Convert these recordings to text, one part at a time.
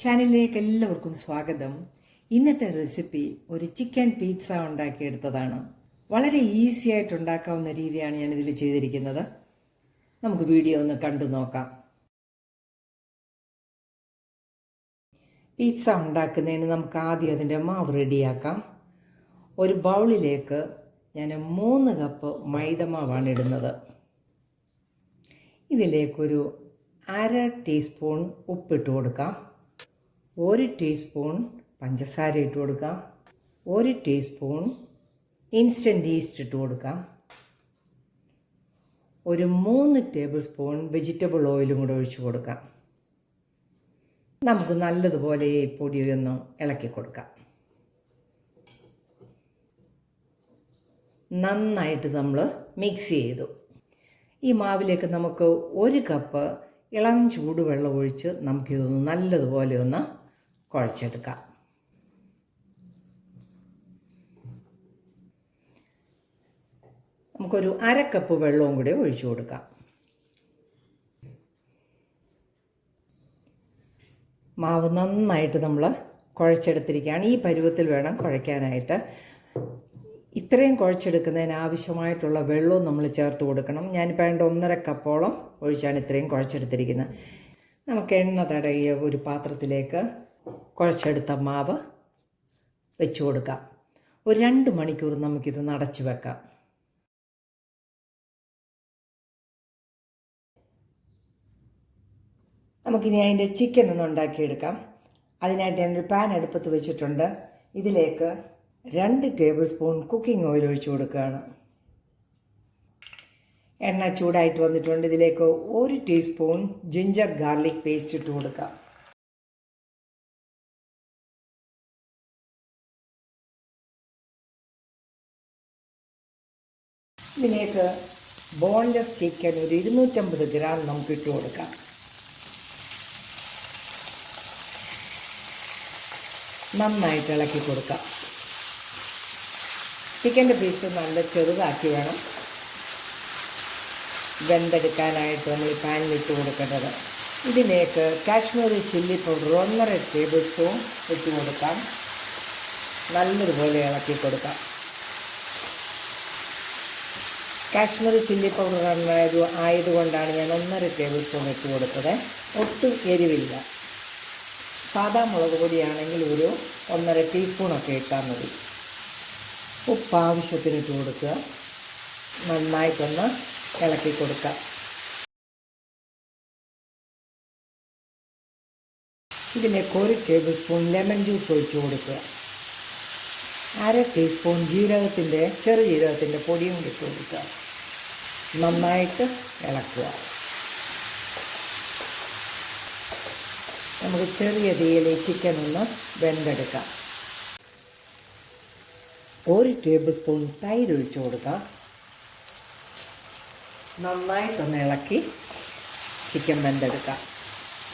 ചാനലിലേക്ക് എല്ലാവർക്കും സ്വാഗതം. ഇന്നത്തെ റെസിപ്പി ഒരു ചിക്കൻ പീറ്റ്സ ഉണ്ടാക്കിയെടുത്തതാണ്. വളരെ ഈസി ആയിട്ട് ഉണ്ടാക്കാവുന്ന രീതിയാണ് ഞാനിതിൽ ചെയ്തിരിക്കുന്നത്. നമുക്ക് വീഡിയോ ഒന്ന് കണ്ടു നോക്കാം. പീറ്റ്സ ഉണ്ടാക്കുന്നതിന് നമുക്ക് ആദ്യം അതിൻ്റെ മാവ് റെഡിയാക്കാം. ഒരു ബൗളിലേക്ക് ഞാൻ 3 കപ്പ് മൈദമാവാണ് ഇടുന്നത്. ഇതിലേക്കൊരു 1/2 ടീസ്പൂൺ ഉപ്പിട്ട് കൊടുക്കാം. 1 ടീസ്പൂൺ പഞ്ചസാര ഇട്ട് കൊടുക്കാം. 1 ടീസ്പൂൺ ഇൻസ്റ്റൻറ്റ് ഈസ്റ്റ് ഇട്ട് കൊടുക്കാം. ഒരു 3 ടേബിൾ സ്പൂൺ വെജിറ്റബിൾ ഓയിലും കൂടെ ഒഴിച്ചു കൊടുക്കാം. നമുക്ക് നല്ലതുപോലെ ഈ പൊടിയൊന്ന് ഇളക്കി കൊടുക്കാം. നന്നായിട്ട് നമ്മൾ മിക്സ് ചെയ്തു. ഈ മാവിലേക്ക് നമുക്ക് 1 കപ്പ് ഇളം ചൂടുവെള്ളം ഒഴിച്ച് നമുക്കിതൊന്ന് നല്ലതുപോലെ ഒന്ന് കുഴച്ചെടുക്കാം. നമുക്കൊരു 1/2 കപ്പ് വെള്ളവും കൂടി ഒഴിച്ചു കൊടുക്കാം. മാവ് നന്നായിട്ട് നമ്മൾ കുഴച്ചെടുത്തിരിക്കുകയാണ്. ഈ പരുവത്തിൽ വേണം കുഴയ്ക്കാനായിട്ട്. ഇത്രയും കുഴച്ചെടുക്കുന്നതിന് ആവശ്യമായിട്ടുള്ള വെള്ളവും നമ്മൾ ചേർത്ത് കൊടുക്കണം. ഞാനിപ്പോൾ 1.5 കപ്പോളം ഒഴിച്ചാണ് ഇത്രയും കുഴച്ചെടുത്തിരിക്കുന്നത്. നമുക്ക് എണ്ണ തടകിയ ഒരു പാത്രത്തിലേക്ക് കുഴച്ചെടുത്ത മാവ് വെച്ച് കൊടുക്കാം. ഒരു 2 മണിക്കൂർ നമുക്കിത് അടച്ചു വെക്കാം. നമുക്കിനി അതിൻ്റെ ചിക്കൻ ഒന്ന് ഉണ്ടാക്കിയെടുക്കാം. അതിനായിട്ട് ഞാനൊരു പാൻ അടുപ്പത്ത് വെച്ചിട്ടുണ്ട്. ഇതിലേക്ക് 2 ടേബിൾ സ്പൂൺ കുക്കിംഗ് ഓയിൽ ഒഴിച്ചു കൊടുക്കുകയാണ്. എണ്ണ ചൂടായിട്ട് വന്നിട്ടുണ്ട്. ഇതിലേക്ക് 1 ടീസ്പൂൺ ജിഞ്ചർ ഗാർലിക് പേസ്റ്റ് ഇട്ട് കൊടുക്കാം. ഇതിലേക്ക് ബോൺലെസ് ചിക്കൻ ഒരു 250 ഗ്രാം നമുക്ക് ഇട്ട് കൊടുക്കാം. നന്നായിട്ട് ഇളക്കി കൊടുക്കാം. ചിക്കൻ്റെ പീസ് നല്ല ചെറുതാക്കി വേണം വെന്തെടുക്കാനായിട്ട് നമ്മൾ ഈ പാനിലിട്ട് കൊടുക്കേണ്ടത്. ഇതിലേക്ക് Kashmiri chilli powder 1.5 table spoon ഇട്ട് കൊടുക്കാം. നല്ലതുപോലെ ഇളക്കി കൊടുക്കാം. കാശ്മീരി ചില്ലി പൗഡർ ആയതുകൊണ്ടാണ് ഞാൻ 1.5 ടേബിൾ സ്പൂൺ ഇട്ട് കൊടുത്തത്. ഒട്ടും എരിവില്ല. സാദാ മുളക് പൊടിയാണെങ്കിൽ ഒരു 1.5 ടീസ്പൂണൊക്കെ ഇട്ടാൽ മതി. ഉപ്പ് ആവശ്യത്തിന് ഇട്ട് കൊടുക്കുക. നന്നായിട്ടൊന്ന് ഇളക്കി കൊടുക്കുക. ഇതിലേക്ക് 1 ടേബിൾ സ്പൂൺ ലെമൺ ജ്യൂസ് ഒഴിച്ച് കൊടുക്കുക. 1/2 ടീസ്പൂൺ ചെറുജീരകത്തിൻ്റെ പൊടിയും ഇട്ട് കൊടുക്കുക. നന്നായിട്ട് ഇളക്കുക. നമുക്ക് ചെറിയ തീയിൽ ഈ ചിക്കൻ ഒന്ന് വെന്തെടുക്കാം. 1 ടേബിൾ സ്പൂൺ തൈര് ഒഴിച്ച് കൊടുക്കാം. നന്നായിട്ടൊന്ന് ഇളക്കി ചിക്കൻ വെന്തെടുക്കാം.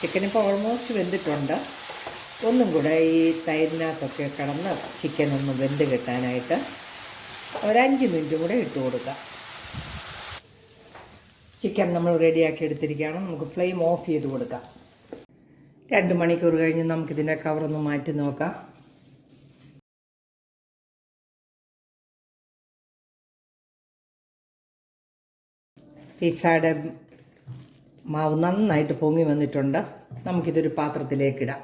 ചിക്കൻ ഇപ്പോൾ ഓൾമോസ്റ്റ് വെന്തിട്ടുണ്ട്. ഒന്നും കൂടെ ഈ തൈരിനകത്തൊക്കെ കിടന്ന് ചിക്കൻ ഒന്ന് വെന്ത് കിട്ടാനായിട്ട് ഒരു 5 മിനിറ്റ് കൂടെ ഇട്ട് കൊടുക്കാം. ചിക്കൻ നമ്മൾ റെഡിയാക്കി എടുത്തിരിക്കുകയാണ്. നമുക്ക് ഫ്ലെയിം ഓഫ് ചെയ്ത് കൊടുക്കാം. 2 മണിക്കൂർ കഴിഞ്ഞ് നമുക്കിതിൻ്റെ കവറൊന്ന് മാറ്റി നോക്കാം. പിസ്സയുടെ മാവ് നന്നായിട്ട് പൊങ്ങി വന്നിട്ടുണ്ട്. നമുക്കിതൊരു പാത്രത്തിലേക്കിടാം.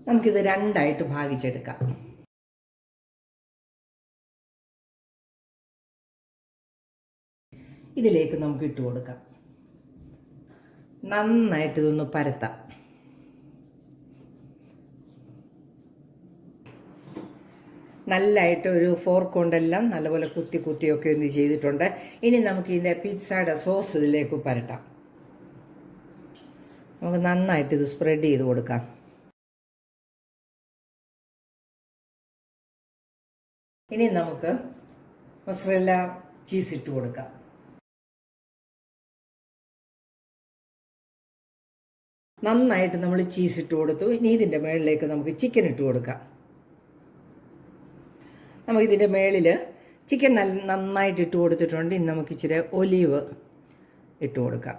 നമുക്കിത് 2ആയിട്ട് ഭാഗിച്ചെടുക്കാം. ഇതിലേക്ക് നമുക്ക് ഇട്ട് കൊടുക്കാം. നന്നായിട്ട് ഇതൊന്ന് പരത്താം. നല്ലതായിട്ട് ഒരു ഫോർക്ക് കൊണ്ടെല്ലാം നല്ലപോലെ കുത്തിയൊക്കെ ഒന്ന് ചെയ്തിട്ടുണ്ട്. ഇനി നമുക്ക് ഇതിൻ്റെ പിസ്സയുടെ സോസ് ഇതിലേക്ക് പരട്ടാം. നമുക്ക് നന്നായിട്ട് ഇത് സ്പ്രെഡ് ചെയ്ത് കൊടുക്കാം. ഇനി നമുക്ക് മൊസറല്ല ചീസ് ഇട്ട് കൊടുക്കാം. നന്നായിട്ട് നമ്മൾ ചീസ് ഇട്ട് കൊടുത്തു. ഇനി ഇതിൻ്റെ മുകളിലേക്ക് നമുക്ക് ചിക്കൻ ഇട്ട് കൊടുക്കാം. നമുക്കിതിൻ്റെ മുകളിൽ ചിക്കൻ നന്നായിട്ട് ഇട്ട് കൊടുത്തിട്ടുണ്ട്. ഇനി നമുക്ക് ഇച്ചിരി ഒലീവ് ഇട്ട് കൊടുക്കാം.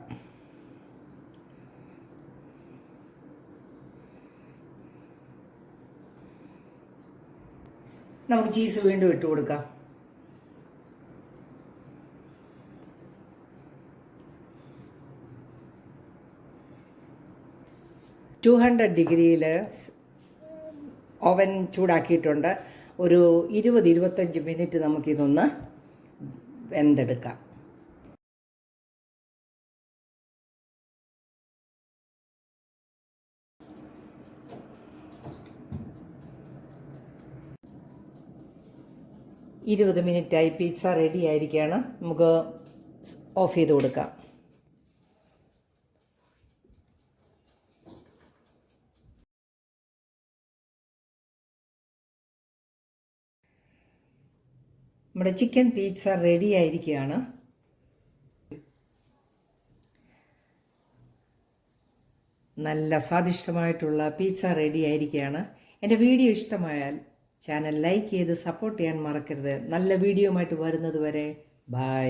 നമുക്ക് ചീസ് വീണ്ടും ഇട്ട് കൊടുക്കാം. ഡിഗ്രിയിൽ ഓവൻ ചൂടാക്കിയിട്ടുണ്ട്. ഒരു 20-25 മിനിറ്റ് നമുക്കിതൊന്ന് വെന്തെടുക്കാം. മിനിറ്റായി. പിസ്സ റെഡി ആയിരിക്കുകയാണ്. നമുക്ക് ഓഫ് ചെയ്ത് കൊടുക്കാം. നമ്മുടെ ചിക്കൻ പിസ്സ റെഡി ആയിരിക്കുകയാണ്. നല്ല സ്വാദിഷ്ടമായിട്ടുള്ള പിസ്സ റെഡി ആയിരിക്കുകയാണ്. എൻ്റെ വീഡിയോ ഇഷ്ടമായാൽ ചാനൽ ലൈക്ക് ചെയ്ത് സപ്പോർട്ട് ചെയ്യാൻ മറക്കരുത്. നല്ല വീഡിയോയുമായിട്ട് വരുന്നത് വരെ ബൈ.